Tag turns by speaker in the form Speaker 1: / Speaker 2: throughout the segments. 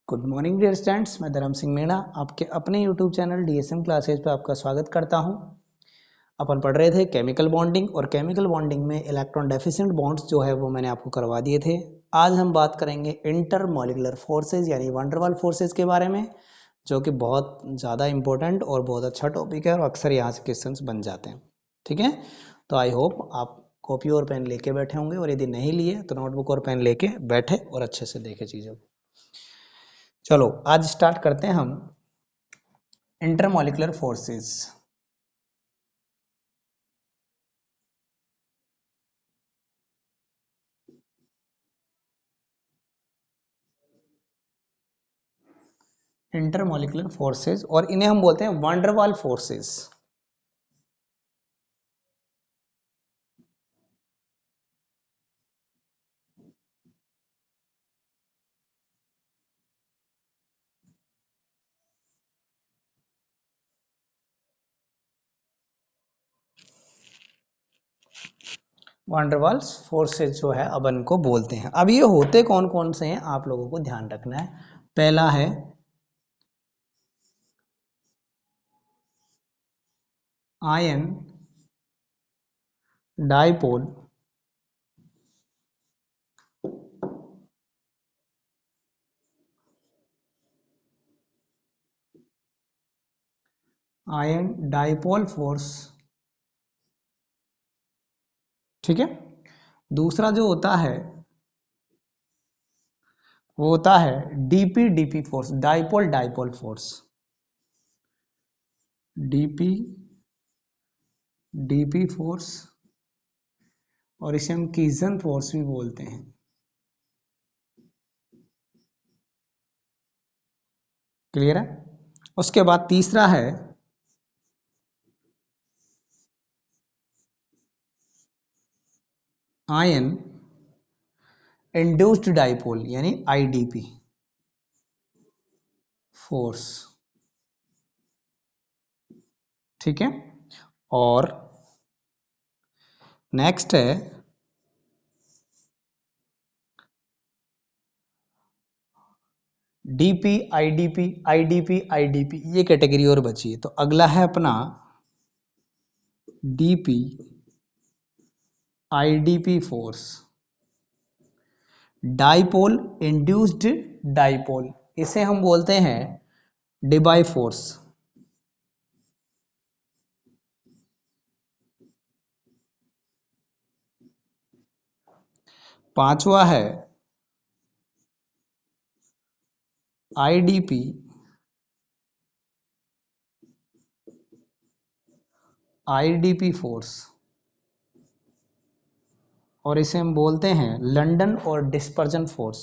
Speaker 1: Good morning dear students, मैं धर्म सिंह मीणा आपके अपने यूट्यूब चैनल डीएसएम क्लासेज पे आपका स्वागत करता हूं। अपन पढ़ रहे थे केमिकल बॉन्डिंग और केमिकल बॉन्डिंग में इलेक्ट्रॉन डेफिशिएंट बॉन्ड्स जो है वो मैंने आपको करवा दिए थे। आज हम बात करेंगे इंटरमॉलिक्यूलर फोर्सेज यानी वंडरवाल फोर्सेज के बारे में, जो कि बहुत ज़्यादा इंपॉर्टेंट और बहुत अच्छा टॉपिक है और अक्सर यहाँ से क्वेश्चन बन जाते हैं। ठीक है, तो आई होप आप कॉपी और पेन लेके बैठे होंगे, और यदि नहीं लिए तो नोटबुक और पेन लेके बैठे और अच्छे से देखे चीज़ों को। चलो आज स्टार्ट करते हैं हम इंटरमॉलिक्यूलर फोर्सेस। इंटरमॉलिक्यूलर फोर्सेस और इन्हें हम बोलते हैं वंडरवाल फोर्सेस। वंडरवाल फोर्सेस जो है अब इनको बोलते हैं। अब ये होते कौन कौन से हैं आप लोगों को ध्यान रखना है। पहला है ion dipole ion dipole force. ठीक है, दूसरा जो होता है वो होता है DP DP force, dipole dipole force. DP DP force और इसे हम कीजन फोर्स भी बोलते हैं। क्लियर है। उसके बाद तीसरा है आयन इंड्यूस्ड डाइपोल यानी आईडीपी फोर्स। ठीक है, और नेक्स्ट है डीपी आईडीपी आईडीपी आईडीपी, ये कैटेगरी और बची है। तो अगला है अपना DP IDP force, dipole induced dipole, इसे हम बोलते हैं डिबाई फोर्स। पांचवा है आईडीपी आईडीपी फोर्स और इसे हम बोलते हैं लंदन और डिस्पर्जन फोर्स।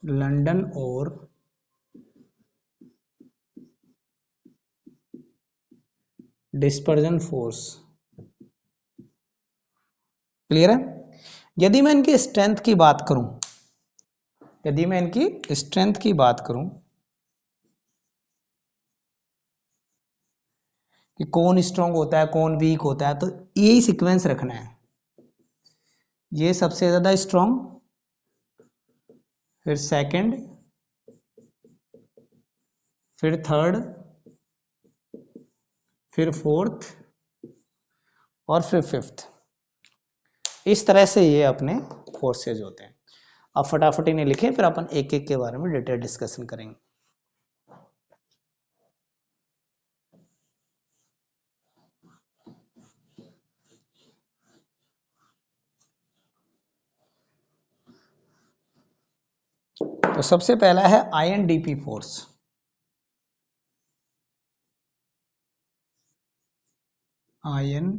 Speaker 1: लंदन और डिस्पर्जन फोर्स। क्लियर है। यदि मैं इनकी स्ट्रेंथ की बात करूं, यदि मैं इनकी स्ट्रेंथ की बात करूं कि कौन स्ट्रांग होता है कौन वीक होता है, तो यही सीक्वेंस रखना है। ये सबसे ज्यादा स्ट्रांग, फिर सेकंड, फिर थर्ड, फिर फोर्थ और फिर फिफ्थ। इस तरह से ये अपने फोर्सेज होते हैं। अब फटाफट इन्हें लिखें, फिर अपन एक एक के बारे में डिटेल डिस्कशन करेंगे। तो सबसे पहला है आईएनडीपी फोर्स। Ion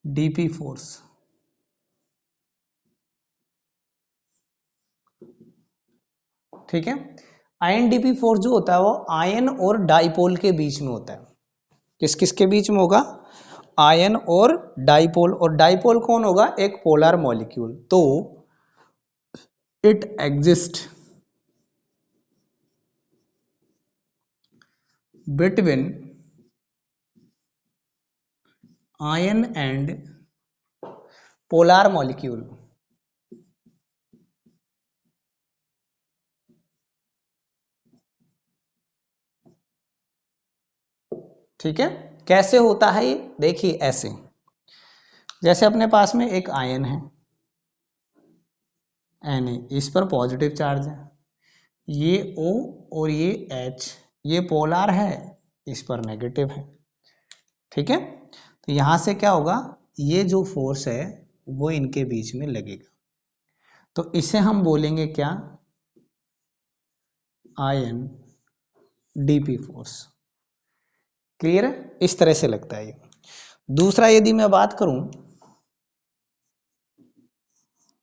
Speaker 1: DP force. ठीक है, आईएनडीपी फोर्स जो होता है वो आयन और डाइपोल के बीच में होता है। किस किस के बीच में होगा? आयन और डाइपोल। और डाइपोल कौन होगा? एक पोलर मॉलिक्यूल। तो it exist between ion and polar molecule. ठीक है, कैसे होता है ये देखिए, ऐसे जैसे अपने पास में एक आयन है Na, इस पर पॉजिटिव चार्ज है, ये O और ये H, ये पोलर है, इस पर नेगेटिव है। ठीक है, तो यहां से क्या होगा, ये जो फोर्स है वो इनके बीच में लगेगा, तो इसे हम बोलेंगे क्या, आयन डीपी फोर्स। क्लियर है, इस तरह से लगता है ये। दूसरा यदि मैं बात करूं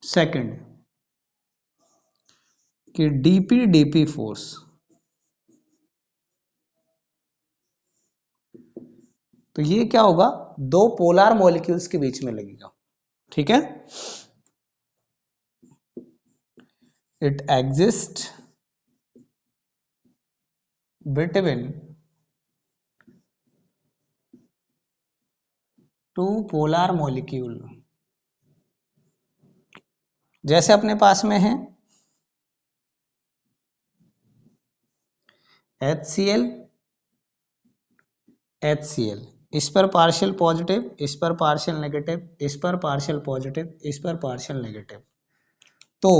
Speaker 1: सेकंड, कि डीपी डीपी फोर्स, तो ये क्या होगा, दो पोलर मॉलिक्यूल्स के बीच में लगेगा। ठीक है, it exist between two polar molecule. जैसे अपने पास में है HCl HCl, इस पर पार्शियल पॉजिटिव, इस पर पार्शियल नेगेटिव, इस पर पार्शियल पॉजिटिव, इस पर पार्शियल नेगेटिव, तो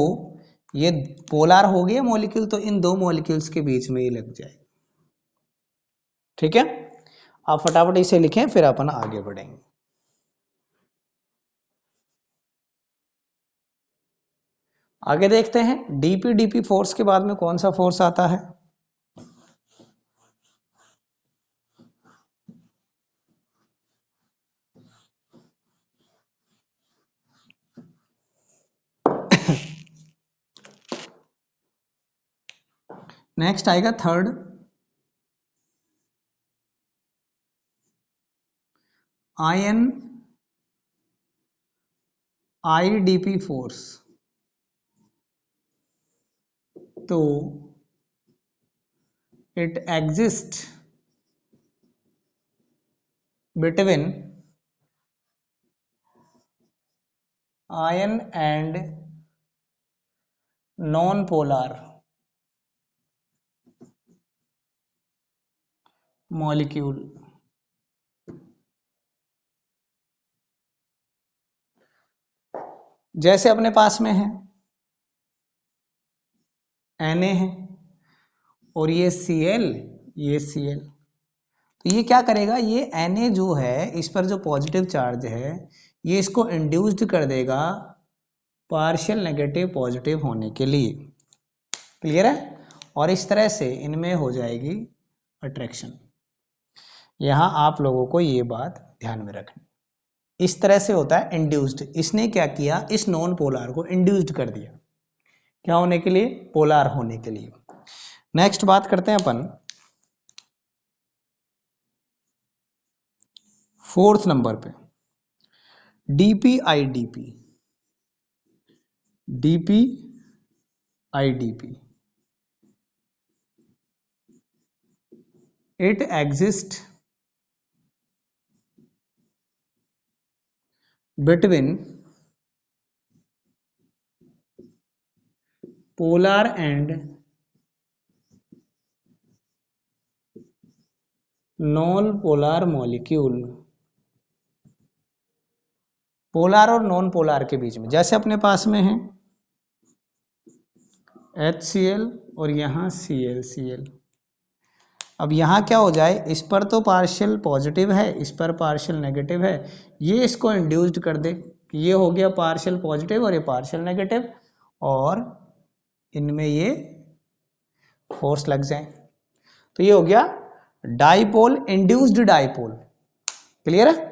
Speaker 1: ये पोलर हो गया मॉलिक्यूल, तो इन दो मॉलिक्यूल्स के बीच में ही लग जाए। ठीक है, आप फटाफट इसे लिखें, फिर अपन आगे बढ़ेंगे। आगे देखते हैं डीपी डीपी फोर्स के बाद में कौन सा फोर्स आता है। नेक्स्ट आएगा थर्ड, आयन आईडीपी फोर्स। तो it exist between ion and non polar molecule. जैसे अपने पास में है Na है और ये Cl, ये Cl, तो ये क्या करेगा, ये Na जो है, इस पर जो पॉजिटिव चार्ज है, ये इसको इंड्यूस्ड कर देगा पार्शियल नेगेटिव पॉजिटिव होने के लिए। क्लियर है, और इस तरह से इनमें हो जाएगी अट्रैक्शन। यहां आप लोगों को ये बात ध्यान में रखनी, इस तरह से होता है इंड्यूस्ड। इसने क्या किया, इस नॉन पोलर को इंड्यूस्ड कर दिया, क्या होने के लिए, पोलर होने के लिए। नेक्स्ट बात करते हैं अपन फोर्थ नंबर पे, DP IDP. DP IDP, it exist between polar and non polar molecule. Polar और नॉन पोलर के बीच में, जैसे अपने पास में है HCl और यहाँ Cl। अब यहाँ क्या हो जाए, इस पर तो पार्शियल पॉजिटिव है, इस पर पार्शियल नेगेटिव है, ये इसको इंड्यूस्ड कर दे कि ये हो गया पार्शियल पॉजिटिव और ये पार्शियल नेगेटिव, और इनमें ये फोर्स लग जाए, तो ये हो गया डाइपोल, इंड्यूस्ड डाइपोल। क्लियर है,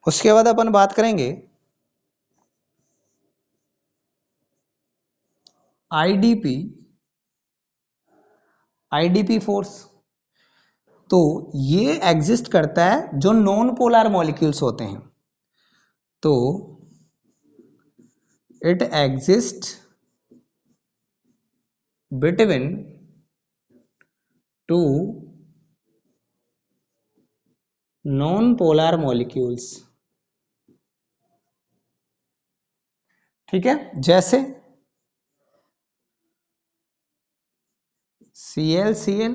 Speaker 1: उसके बाद अपन बात करेंगे आईडीपी आईडीपी फोर्स। तो ये एग्जिस्ट करता है जो नॉन पोलर मॉलिक्यूल्स होते हैं, तो it exist between two non polar molecules. ठीक है, जैसे Cl Cl,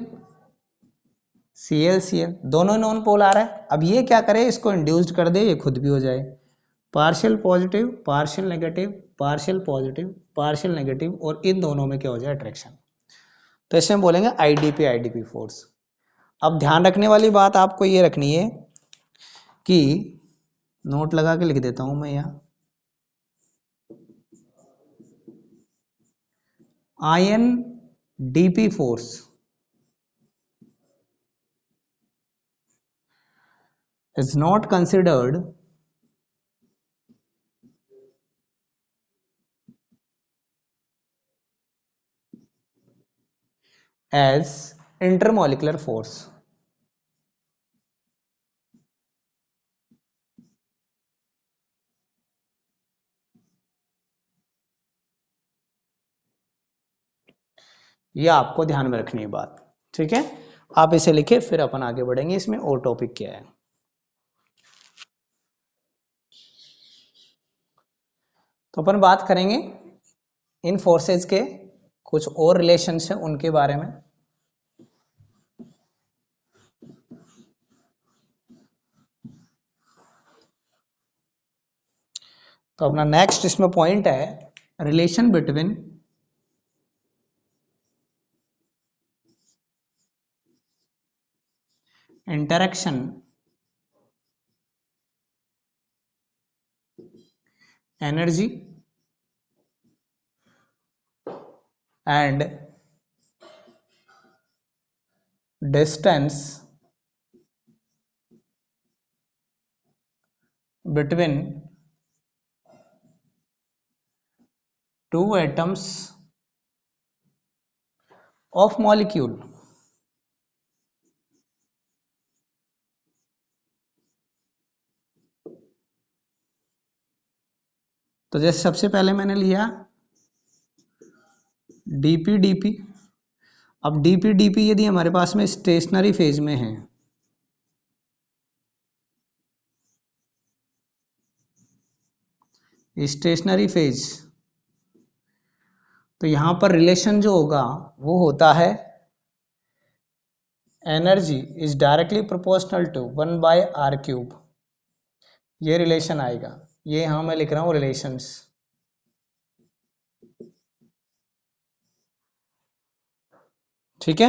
Speaker 1: Cl दोनों नॉन पोल आ रहा है। अब ये क्या करे, इसको इंड्यूस्ड कर दे, ये खुद भी हो जाए partial positive partial negative partial positive partial negative, और इन दोनों में क्या हो जाए, अट्रैक्शन। तो इसमें बोलेंगे आईडीपी फोर्स। अब ध्यान रखने वाली बात आपको ये रखनी है कि नोट लगा के लिख देता हूं मैं यहाँ, ion DP force is not considered as intermolecular force। ये आपको ध्यान में रखनी है बात, ठीक है। आप इसे लिखे, फिर अपन आगे बढ़ेंगे इसमें और टॉपिक क्या है। तो अपन बात करेंगे इन फोर्सेस के कुछ और रिलेशंस हैं उनके बारे में। तो अपना नेक्स्ट इसमें पॉइंट है relation between interaction energy and distance between two atoms of molecule. तो जैसे सबसे पहले मैंने लिया डीपी डीपी। अब डीपी डीपी यदि हमारे पास में स्टेशनरी फेज में है, स्टेशनरी फेज, तो यहां पर रिलेशन जो होगा वो होता है energy is directly proportional to 1/r³। ये रिलेशन आएगा, ये यहां मैं लिख रहा हूं रिलेशंस, ठीक है।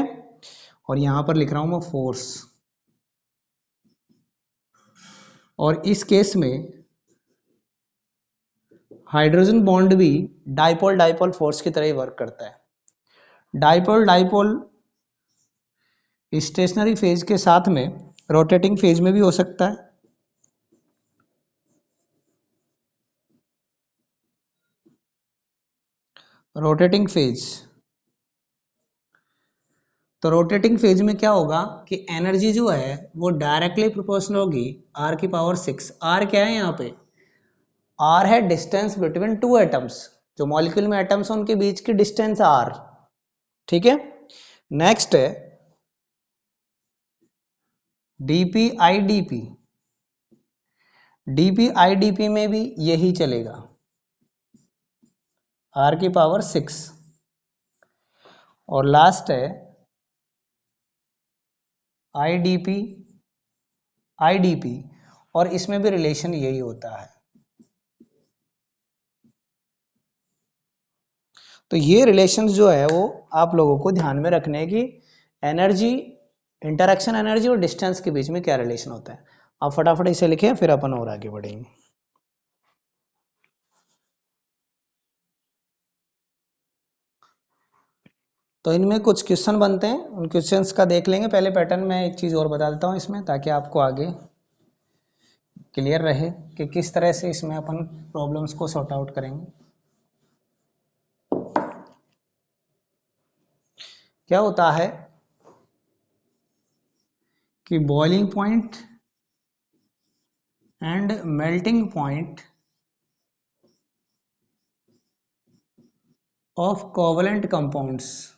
Speaker 1: और यहां पर लिख रहा हूं मैं फोर्स। और इस केस में हाइड्रोजन बॉन्ड भी डाइपोल डाइपोल फोर्स की तरह ही वर्क करता है। डाइपोल डाइपोल स्टेशनरी फेज के साथ में रोटेटिंग फेज में भी हो सकता है। रोटेटिंग फेज, तो रोटेटिंग फेज में क्या होगा कि एनर्जी जो है वो डायरेक्टली प्रोपोर्शनल होगी r⁶। r क्या है यहाँ पे, r है डिस्टेंस बिटवीन टू एटम्स, जो मॉलिक्यूल में एटम्स उनके बीच की डिस्टेंस r, ठीक है। नेक्स्ट है डीपी आई डीपी। डीपी आई डीपी में भी यही चलेगा r⁶। और लास्ट है आईडीपी आईडीपी, और इसमें भी रिलेशन यही होता है। तो ये रिलेशंस जो है वो आप लोगों को ध्यान में रखने की, एनर्जी, इंटरेक्शन एनर्जी और डिस्टेंस के बीच में क्या रिलेशन होता है। आप फटाफट इसे लिखें, फिर अपन और आगे बढ़ेंगे। तो इनमें कुछ क्वेश्चन बनते हैं, उन क्वेश्चंस का देख लेंगे। पहले पैटर्न में एक चीज़ और बता देता हूँ इसमें, ताकि आपको आगे क्लियर रहे कि किस तरह से इसमें अपन प्रॉब्लम्स को सॉर्ट आउट करेंगे। क्या होता है कि boiling point and melting point of covalent compounds,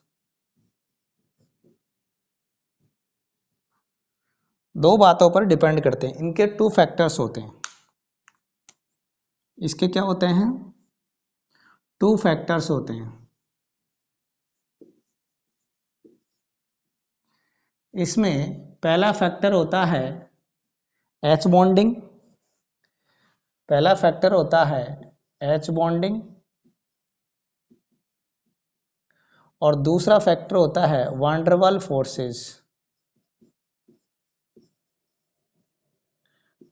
Speaker 1: दो बातों पर डिपेंड करते हैं। इनके टू फैक्टर्स होते हैं। इसके क्या होते हैं, टू फैक्टर्स होते हैं। इसमें पहला फैक्टर होता है H बॉन्डिंग, पहला फैक्टर होता है H बॉन्डिंग और दूसरा फैक्टर होता है वान डेर वाल forces,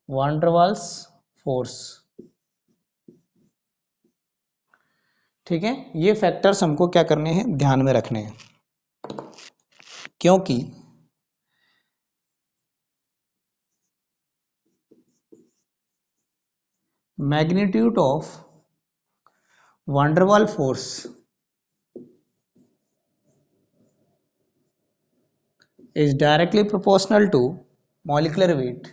Speaker 1: van der Waals force. ठीक है, ये फैक्टर्स हमको क्या करने हैं, ध्यान में रखने हैं, क्योंकि magnitude of one der Waals force is directly proportional to molecular weight.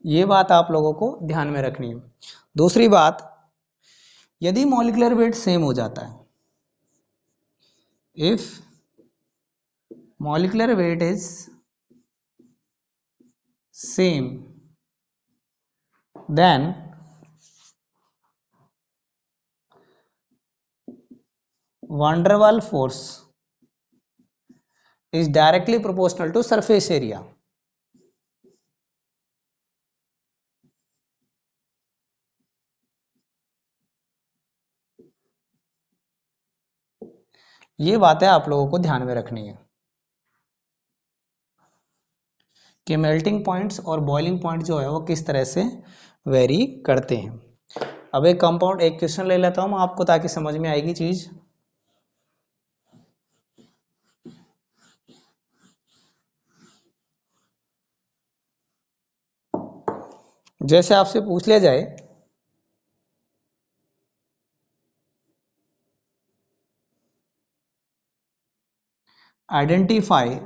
Speaker 1: ये बात आप लोगों को ध्यान में रखनी है। दूसरी बात, यदि मॉलिक्यूलर वेट सेम हो जाता है, if molecular weight is same, then van der Waals force is directly proportional to surface area. ये बातें आप लोगों को ध्यान में रखनी है कि मेल्टिंग पॉइंट्स और बॉइलिंग पॉइंट जो है वो किस तरह से वेरी करते हैं। अब एक कंपाउंड, एक क्वेश्चन ले लेता हूं आपको ताकि समझ में आएगी चीज। जैसे आपसे पूछ लिया जाए identify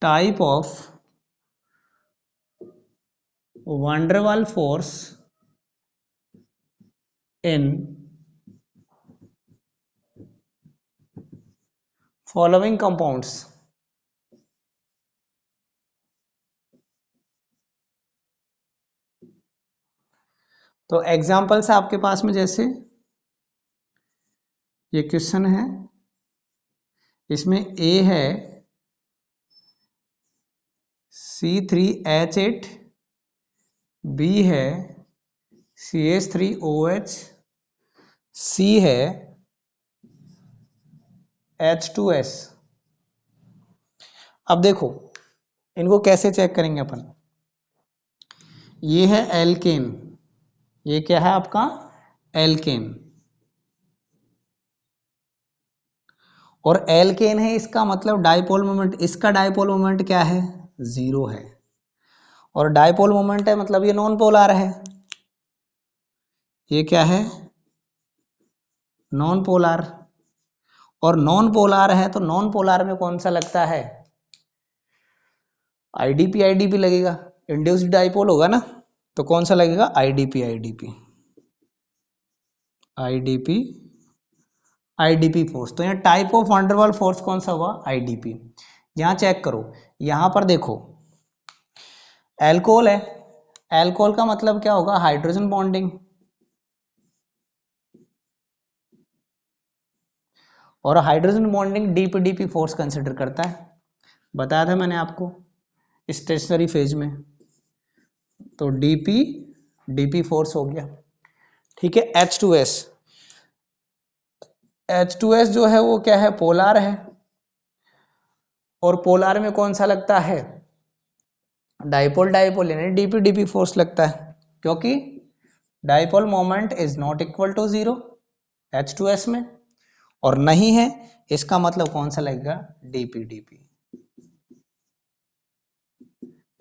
Speaker 1: type of one der Waals force in following compounds. तो एग्जांपल्स है आपके पास में, जैसे ये क्वेश्चन है, इसमें ए है C3H8, बी है CH3OH, सी है H2S। अब देखो इनको कैसे चेक करेंगे अपन। ये है एल्केन, ये क्या है आपका एल्केन, और एल्केन है, इसका मतलब डाइपोल मोमेंट, इसका डाइपोल मोमेंट क्या है, 0 है, और डाइपोल मोमेंट है मतलब ये नॉन पोलर है, ये क्या है नॉन पोलर, और नॉन पोलर है तो नॉन पोलर में कौन सा लगता है, आईडीपी, आईडीपी लगेगा, इंड्यूस्ड डाइपोल होगा ना, तो कौन सा लगेगा IDP, IDP, IDP, IDP force. तो यहाँ type of one der Waals force कौन सा हुआ, आईडीपी। यहाँ चेक करो, यहाँ पर देखो एल्कोहल है, एल्कोहल का मतलब क्या होगा, हाइड्रोजन बॉन्डिंग, और hydrogen bonding DP force consider करता है, बताया था मैंने आपको स्टेशनरी फेज में, तो डीपी फोर्स हो गया। ठीक है, H2S, H2S जो है वो क्या है, पोलार है, और पोलार में कौन सा लगता है, डाइपोल, डाइपोल यानी डीपी फोर्स लगता है, क्योंकि dipole moment is not equal to 0 H2S में, और नहीं है, इसका मतलब कौन सा लगेगा, डीपी।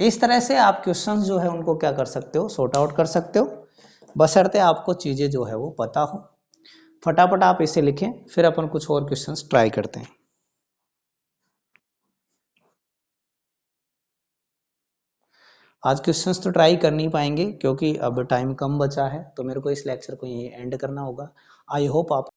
Speaker 1: इस तरह से आप क्वेश्चंस जो है उनको क्या कर सकते हो, सॉर्ट आउट कर सकते हो, बशर्ते आपको चीजें जो है वो पता हो। फटाफट आप इसे लिखें, फिर अपन कुछ और क्वेश्चंस ट्राई करते हैं। आज क्वेश्चंस तो ट्राई कर नहीं पाएंगे क्योंकि अब टाइम कम बचा है, तो मेरे को इस लेक्चर को यहीं एंड करना होगा। आई होप आप